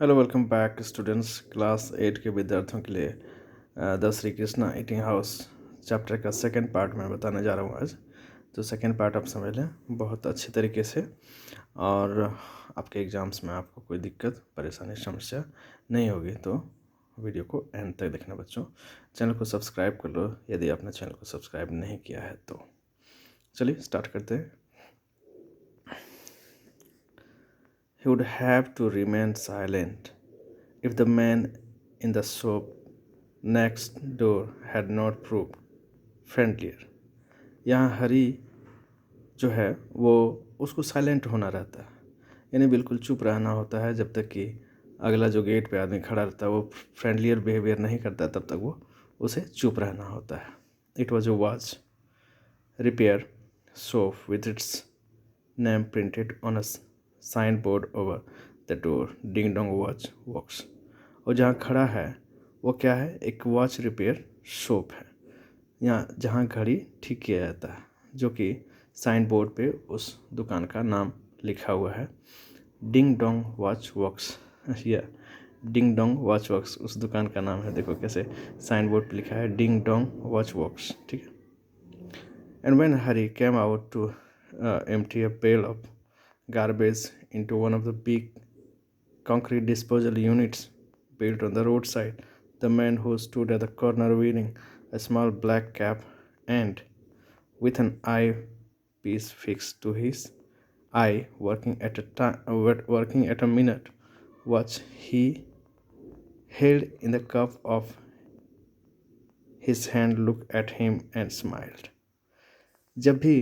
Hello welcome back students. Class 8 के विद्यार्थियों के लिए the Shri Krishna eating house chapter का सेकंड पार्ट मैं बताने जा रहा हूँ आज। तो सेकंड पार्ट आप समझ लें बहुत अच्छी तरीके से, और आपके एग्ज़ाम्स में आपको कोई दिक्कत परेशानी समस्या नहीं होगी। तो वीडियो को एंड तक देखना बच्चों। चैनल को सब्सक्राइब कर लो यदि आपने चैनल को सब्सक्राइब नहीं किया है तो। चलिए स्टार्ट करते हैं। He would have to remain silent if the man in the shop next door had not proved friendlier। यहाँ हरी जो है वो उसको साइलेंट होना रहता है, यानी बिल्कुल चुप रहना होता है जब तक कि अगला जो गेट पे आदमी खड़ा रहता है वो फ्रेंडलियर बिहेवियर नहीं करता, तब तक वो उसे चुप रहना होता है। It was a watch repair shop with its name printed on a signboard over the door, ding dong watch works. और जहाँ खड़ा है वो क्या है, एक वॉच रिपेयर शॉप है, यहाँ जहाँ घड़ी ठीक किया जाता है, जो कि साइन बोर्ड पे उस दुकान का नाम लिखा हुआ है, डिंग डोंग वॉच वर्क्स। या डिंग डोंग वॉच वर्क्स उस दुकान का नाम है। देखो कैसे साइन बोर्ड पे लिखा है डिंग डोंग वॉच वर्क्स, ठीक है। And when Hari came out to empty a pail of garbage into one of the big concrete disposal units built on the roadside, the man who stood at the corner wearing a small black cap and with an eyepiece fixed to his eye, working at a minute watch, he held in the cup of his hand, looked at him and smiled। जब भी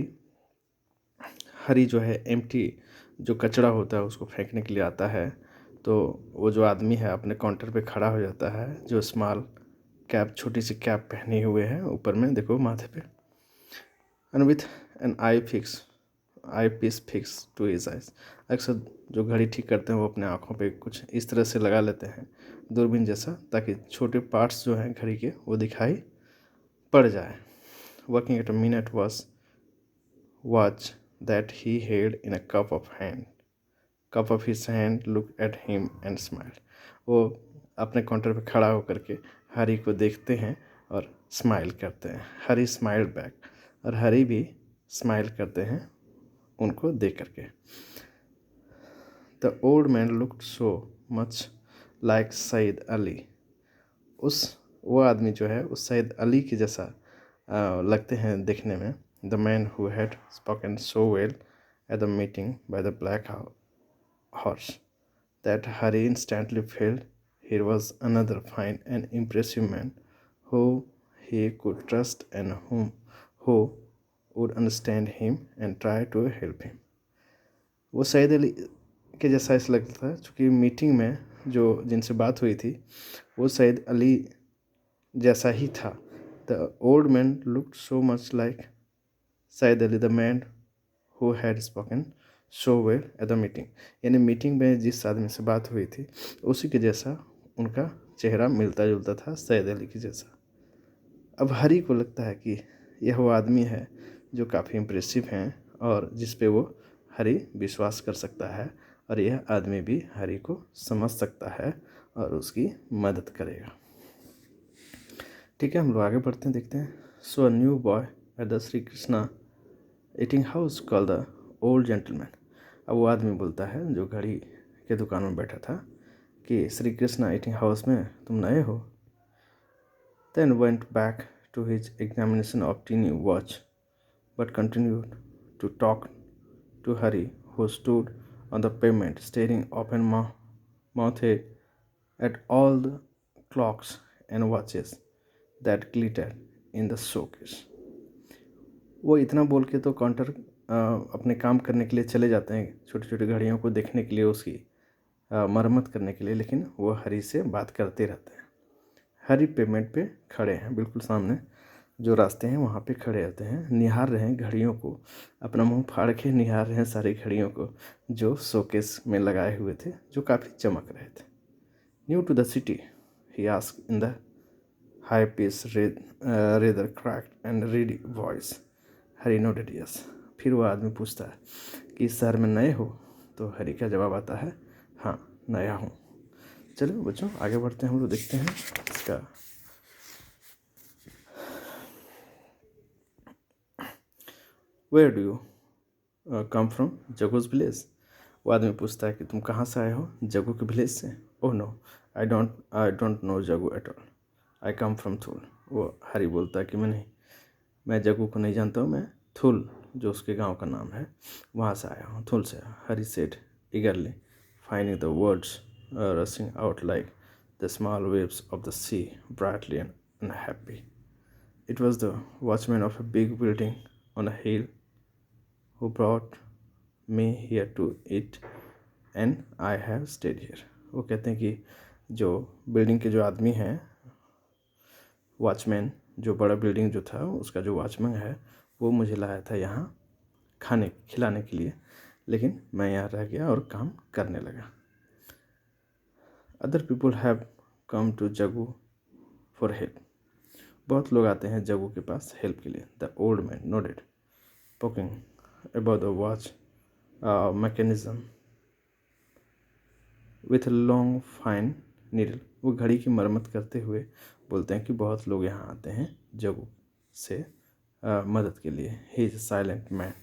हरी जो है empty जो कचरा होता है उसको फेंकने के लिए आता है, तो वो जो आदमी है अपने काउंटर पे खड़ा हो जाता है, जो स्मॉल कैप छोटी सी कैप पहने हुए है ऊपर में, देखो माथे पे, and with an eyepiece fix to his eyes. अक्सर जो घड़ी ठीक करते हैं वो अपने आँखों पे कुछ इस तरह से लगा लेते हैं दूरबीन जैसा, ताकि छोटे पार्ट्स जो हैं घड़ी के वो दिखाई पड़ जाए। Working at a minute was watch that he held in a cup of his hand, looked at him and smiled। वो अपने काउंटर पे खड़ा होकर के हरी को देखते हैं और स्माइल करते हैं। हरी स्माइल बैक, और हरी भी स्माइल करते हैं उनको देख करके। The old man looked so much like Syed Ali. वो आदमी जो है उस सईद अली की जैसा लगते हैं देखने में। The man who had spoken so well at the meeting by the black horse that Harry instantly felt here was another fine and impressive man who he could trust and who would understand him and try to help him। वो सईद अली के जैसा ऐसा लगता था, चूँकि meeting में जो जिनसे बात हुई थी वो सईद अली जैसा ही था। The old man looked so much like Syed Ali the man who had spoken so well at the meeting, यानी मीटिंग में जिस आदमी से बात हुई थी उसी के जैसा उनका चेहरा मिलता जुलता था, सईद अली की जैसा। अब हरी को लगता है कि यह वो आदमी है जो काफ़ी इम्प्रेसिव हैं और जिस पे वो हरी विश्वास कर सकता है, और यह आदमी भी हरी को समझ सकता है और उसकी मदद करेगा। ठीक है, हम लोग आगे बढ़ते हैं, देखते हैं। So a new boy at the Shri Krishna eating house called the old gentleman. अब वो आदमी बोलता है जो घड़ी के दुकान में बैठा था कि श्री कृष्णा ईटिंग हाउस में तुम नए हो। Then went back to his examination of tiny watch but continued to talk to Hari who stood on the pavement staring open mouth at all the clocks and watches that glittered in the showcase. वो इतना बोल के तो counter अपने काम करने के लिए चले जाते हैं, छोटी छोटी घड़ियों को देखने के लिए, उसकी मरम्मत करने के लिए, लेकिन वो हरी से बात करते रहते हैं। हरी पेमेंट पे खड़े हैं, बिल्कुल सामने जो रास्ते हैं वहाँ पे खड़े रहते हैं, निहार रहे हैं घड़ियों को, अपना मुंह फाड़ के निहार रहे हैं सारी घड़ियों को जो शोकेस में लगाए हुए थे, जो काफ़ी चमक रहे थे। New to the city he asked in the high pitch rather cracked and reedy voice. Hari nodded yes. फिर वो आदमी पूछता है कि इस शहर में नए हो, तो हरी का जवाब आता है हाँ नया हूँ। चलो बच्चों आगे बढ़ते हैं, हम लोग देखते हैं इसका। Where do you come from? Jagu's village. वो आदमी पूछता है कि तुम कहाँ से आए हो? जगू के विलेज से। Oh no, I don't know Jagu at all, I come from Thul. वो हरी बोलता है कि मैं जगू को नहीं जानता हूँ, मैं थूल, जो उसके गांव का नाम है, वहाँ से आया हूँ, थूल से। हरी said eagerly, finding the words rushing out like the small waves of the sea, brightly and unhappy. It was the watchman of a big building on a hill who brought me here to it, and I have stayed here. वो कहते हैं कि जो building के जो आदमी हैं, watchman, जो बड़ा बिल्डिंग जो था उसका जो वॉचमैन है, वो मुझे लाया था यहाँ खिलाने के लिए, लेकिन मैं यहाँ रह गया और काम करने लगा। Other people have come to Jagu for help. बहुत लोग आते हैं जगू के पास हेल्प के लिए। The old man nodded, poking about the watch mechanism with long fine needle. वो घड़ी की मरम्मत करते हुए बोलते हैं कि बहुत लोग यहाँ आते हैं जगू से मदद के लिए। He is silent man,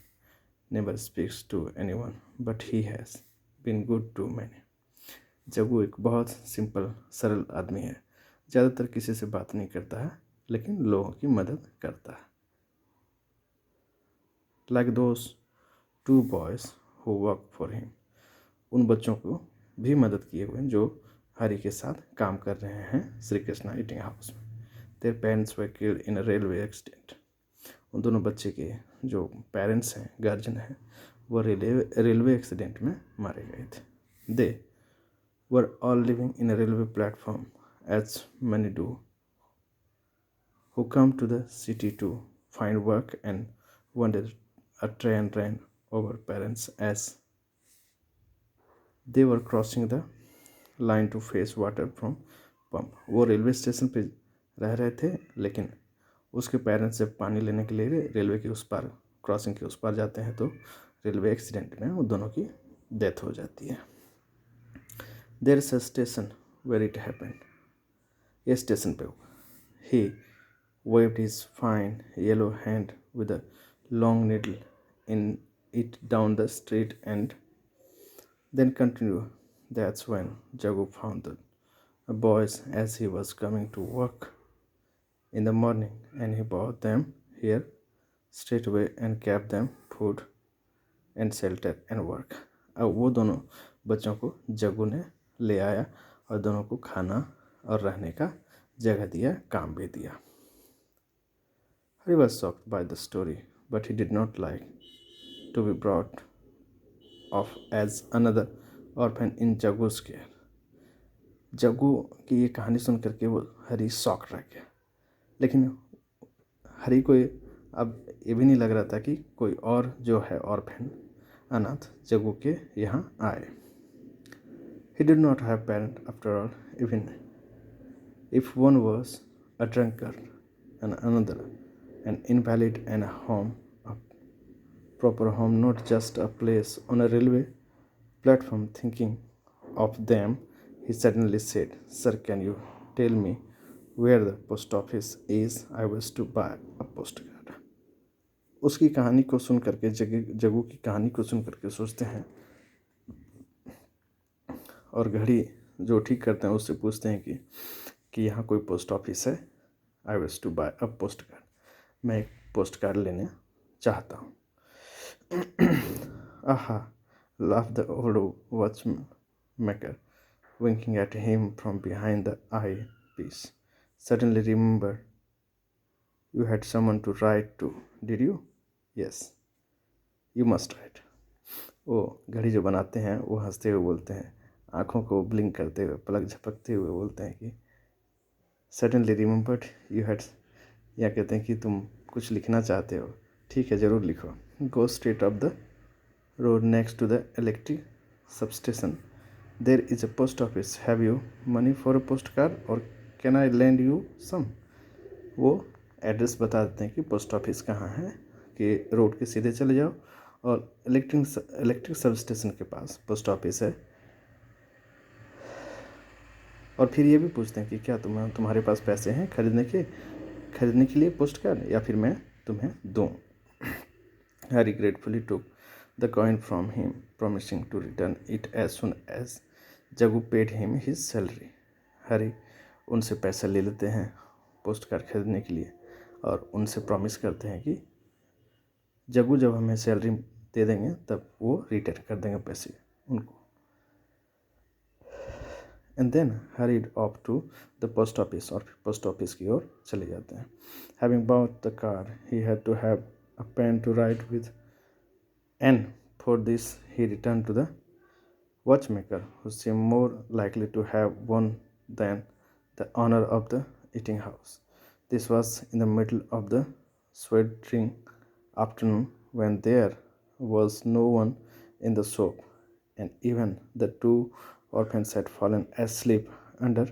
never speaks to anyone, but he has been good to many. Jagu एक बहुत सिंपल सरल आदमी है, ज़्यादातर किसी से बात नहीं करता है, लेकिन लोगों की मदद करता है। Like those two boys who work for him. उन बच्चों को भी मदद किए हुए जो हरि के साथ काम कर रहे हैं श्री कृष्णा ईटिंग हाउस में। Their parents were killed in a railway accident. उन दोनों बच्चे के जो पेरेंट्स हैं, गार्जियन हैं, वो रेलवे एक्सीडेंट में मारे गए थे। दे were all living in a railway platform, as many do, who come to the city to find work, and one day a train ran over parents as they were crossing the line to fetch water from pump. वो railway station पे रह रहे थे, लेकिन उसके parents जब पानी लेने के लिए रेलवे के उस पार, क्रॉसिंग के उस पार जाते हैं, तो रेलवे एक्सीडेंट में उन दोनों की डेथ हो जाती है। There is a station where it happened. ये स्टेशन पे हुआ। ही waved his fine yellow hand with a long needle in it down the street and then continued. That's when Jagu found the boys as he was coming to work in the morning, and he brought them here straight away and gave them food and shelter and work. अब वो दोनों बच्चों को जगू ने ले आया और दोनों को खाना और रहने का जगह दिया, काम भी दिया। He was shocked by the story, but he did not like to be brought off as another orphan in Jagu's care. जगू की ये कहानी सुन करके वो हरी शॉक रह गया, लेकिन हरी को अब ये भी नहीं लग रहा था कि कोई और जो है ऑर्फन, अनाथ, जगू के यहाँ आए। He did not have parents after all, even if one was a drunkard and another an invalid, and a home, a proper home, not just a place on a railway platform. Thinking of them, he suddenly said, Sir, can you tell me where the post office is? I wish to buy a postcard. उसकी कहानी को सुन करके जगू की कहानी को सुन करके सोचते हैं, और घड़ी जो ठीक करते हैं उससे पूछते हैं कि यहाँ कोई पोस्ट ऑफिस है? I wish to buy a post card. मैं एक पोस्ट कार्ड लेने चाहता हूँ। आहा, laughed the old watchmaker, winking at him from behind the eyepiece. Suddenly remember, you had someone to write to, did you? Yes, you must write. वो घड़ी जो बनाते हैं वो हंसते हुए बोलते हैं, आँखों को ब्लिंक करते हुए, पलक झपकते हुए बोलते हैं कि सडनली रिमेंबर्ड यू हैड, या कहते हैं कि तुम कुछ लिखना चाहते हो, ठीक है ज़रूर लिखो। Go straight up the road next to the electric substation, there is a post office, have you money for a post card or can I lend you some. वो एड्रेस बता देते हैं कि पोस्ट ऑफिस कहाँ है, कि road के सीधे चले जाओ और इलेक्ट्रिक सब स्टेशन के पास पोस्ट ऑफिस है, और फिर ये भी पूछते हैं कि क्या तुम्हारे पास पैसे हैं खरीदने के लिए पोस्ट कार्ड, या फिर मैं तुम्हें दूँ। Harry gratefully took the coin from him, promising to return it as soon as जगू paid him his salary. Harry उनसे पैसा ले लेते हैं पोस्ट कार्ड खरीदने के लिए और उनसे प्रॉमिस करते हैं कि जगू जब हमें सैलरी दे देंगे तब वो रिटर्न कर देंगे पैसे उनको। And then hurried off to the post office, और फिर पोस्ट ऑफिस की ओर चले जाते हैं। Having bought the card he had to have a pen to write with, and for this he return to the watchmaker, who seemed more likely to have won than the owner of the eating house. This was in the middle of the sweltering afternoon, when there was no one in the shop, and even the two orphans had fallen asleep under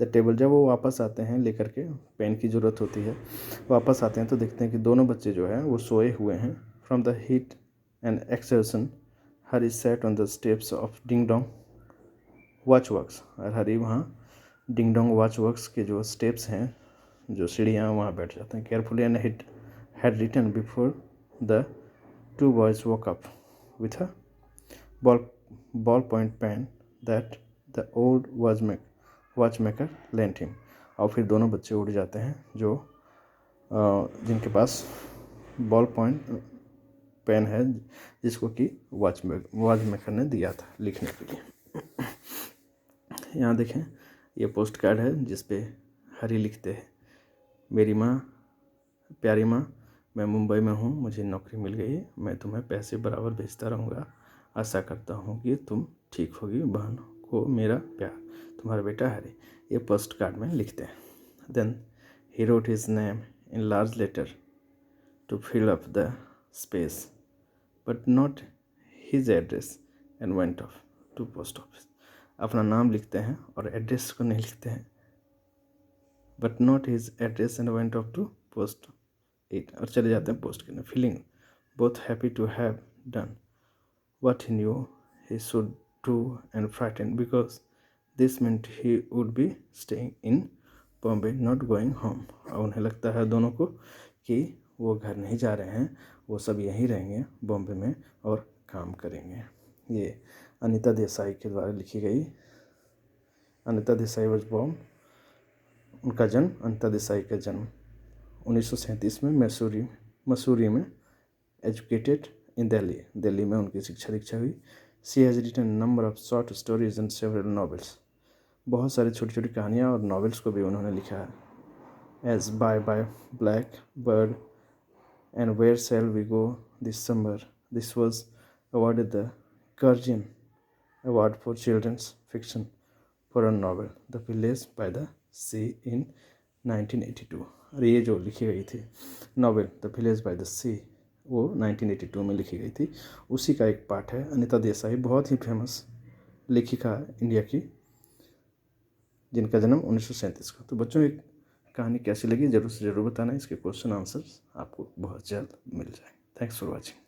the table. जब वो वापस आते हैं लेकर के, pen की ज़रूरत होती है, वापस आते हैं तो देखते हैं कि दोनों बच्चे जो हैं वो सोए हुए हैं। From the heat and exertion Hari sat on the steps of Ding Dong Watchworks, और हरी वहाँ डिंग डोंग वॉच वर्क्स के जो स्टेप्स हैं, जो सीढ़ियाँ, वहाँ बैठ जाते हैं। Carefully and had written before the two boys woke up with a ballpoint pen that the old watchmaker lent him। और फिर दोनों बच्चे उठ जाते हैं जो जिनके पास बॉल पॉइंट पेन है, जिसको कि वॉचमेकर ने दिया था लिखने के लिए। यहाँ देखें, ये पोस्ट कार्ड है जिस पे हरी लिखते हैं, मेरी माँ, प्यारी माँ, मैं मुंबई में हूँ, मुझे नौकरी मिल गई है, मैं तुम्हें पैसे बराबर भेजता रहूँगा, आशा करता हूँ कि तुम ठीक होगी, बहन को मेरा प्यार, तुम्हारा बेटा हरी। ये पोस्ट कार्ड में लिखते हैं। Then he wrote his name in large letter to fill up the space but not his address and went off to post office। अपना नाम लिखते हैं और एड्रेस को नहीं लिखते हैं, but not his address and went off to post it, और चले जाते हैं पोस्ट करने। feeling both happy to have done what he knew he should do and frightened because this meant he would be staying in Bombay, not going home। और उन्हें लगता है दोनों को कि वो घर नहीं जा रहे हैं, वो सब यहीं रहेंगे बॉम्बे में और काम करेंगे। ये अनीता देसाई के द्वारा लिखी गई। अनीता देसाई वाज बॉर्न, उनका जन्म, अनीता देसाई का जन्म 1937 में मसूरी में। एजुकेटेड इन दिल्ली में उनकी शिक्षा दीक्षा हुई। She has written number of short stories and several novels, बहुत सारी छोटी छोटी कहानियाँ और नॉवेल्स को भी उन्होंने लिखा है। As by black bird and Where Shall We Go This Summer, this was awarded the Guardian Award for Children's Fiction for a novel, The Village by the Sea in 1982। और ये जो लिखी गई थी novel the village by the sea, वो 1982 में लिखी गई थी, उसी का एक पार्ट है। अनीता देसाई बहुत ही फेमस लेखिका है इंडिया की, जिनका जन्म 1937 को। तो बच्चों, एक कहानी कैसी लगी ज़रूर से ज़रूर बताना। इसके क्वेश्चन आंसर्स आपको बहुत जल्द मिल जाएंगे। Thanks for watching.